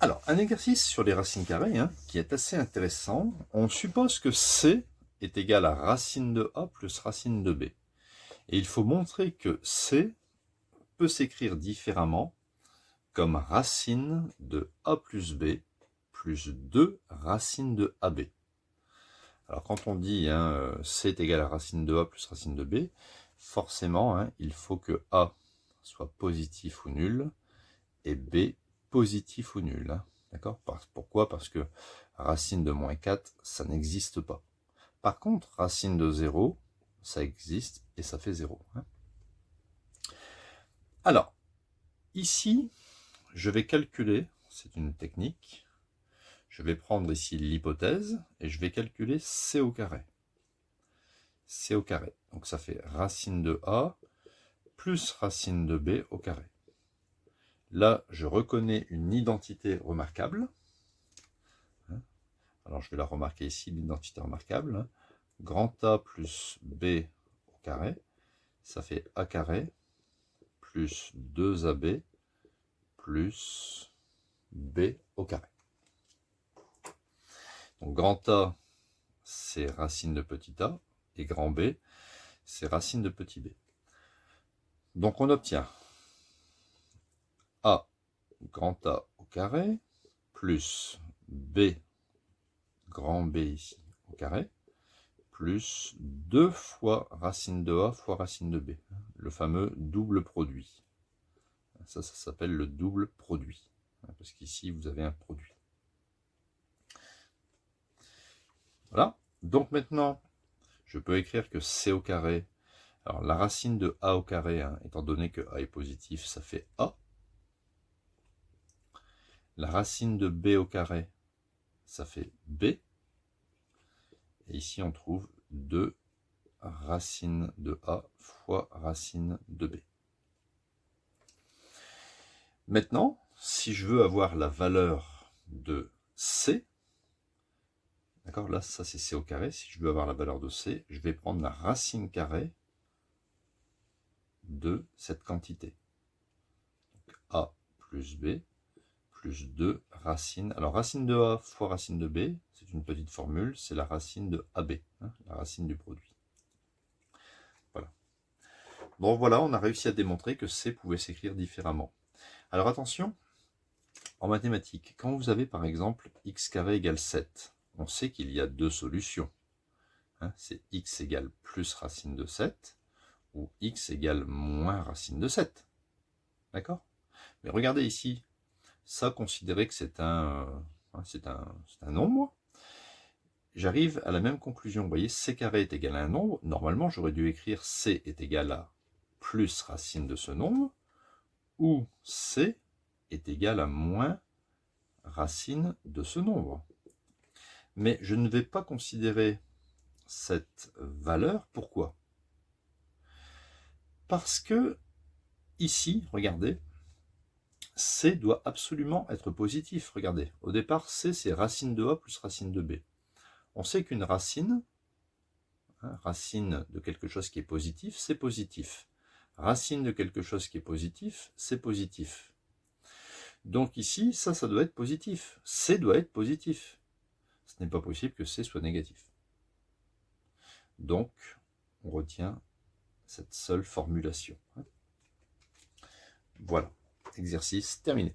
Alors, un exercice sur les racines carrées qui est assez intéressant. On suppose que C est égal à racine de A plus racine de B. Et il faut montrer que C peut s'écrire différemment comme racine de A plus B plus 2 racines de AB. Alors quand on dit C est égal à racine de A plus racine de B, forcément il faut que A soit positif ou nul et B positif ou nul. D'accord? Pourquoi? Parce que racine de moins 4, ça n'existe pas. Par contre, racine de 0, ça existe et ça fait 0. Alors, ici, je vais calculer, c'est une technique, je vais prendre ici l'hypothèse et je vais calculer C au carré. C au carré. Donc ça fait racine de A plus racine de B au carré. Là, je reconnais une identité remarquable. Alors, je vais la remarquer ici, l'identité remarquable. Grand A plus B au carré, ça fait A carré plus 2AB plus B au carré. Donc, grand A, c'est racine de petit a, et grand B, c'est racine de petit b. Donc, on obtient A, grand A au carré, plus B, grand B ici au carré, plus 2 fois racine de A fois racine de B, le fameux double produit. Ça s'appelle le double produit, parce qu'ici, vous avez un produit. Voilà. Donc maintenant, je peux écrire que C au carré, alors la racine de A au carré, étant donné que A est positif, ça fait A. La racine de B au carré, ça fait B. Et ici, on trouve 2 racine de A fois racine de B. Maintenant, si je veux avoir la valeur de C, d'accord, là, ça c'est C au carré. Si je veux avoir la valeur de C, je vais prendre la racine carrée de cette quantité. Donc, A plus B plus 2 racines. Alors, racine de A fois racine de B, c'est une petite formule, c'est la racine de AB, la racine du produit. Voilà. Donc voilà, on a réussi à démontrer que C pouvait s'écrire différemment. Alors attention, en mathématiques, quand vous avez par exemple x carré égale 7, on sait qu'il y a deux solutions. C'est x égale plus racine de 7 ou x égale moins racine de 7. D'accord? Mais regardez ici, ça considérez que c'est un nombre. J'arrive à la même conclusion. Vous voyez, c carré est égal à un nombre. Normalement, j'aurais dû écrire c est égal à plus racine de ce nombre, ou c est égal à moins racine de ce nombre. Mais je ne vais pas considérer cette valeur. Pourquoi? Parce que ici, regardez, c doit absolument être positif. Regardez, au départ, c c'est racine de a plus racine de b. On sait qu'une racine, racine de quelque chose qui est positif, c'est positif. Racine de quelque chose qui est positif, c'est positif. Donc ici, ça doit être positif. C doit être positif. Ce n'est pas possible que C soit négatif. Donc, on retient cette seule formulation. Voilà, exercice terminé.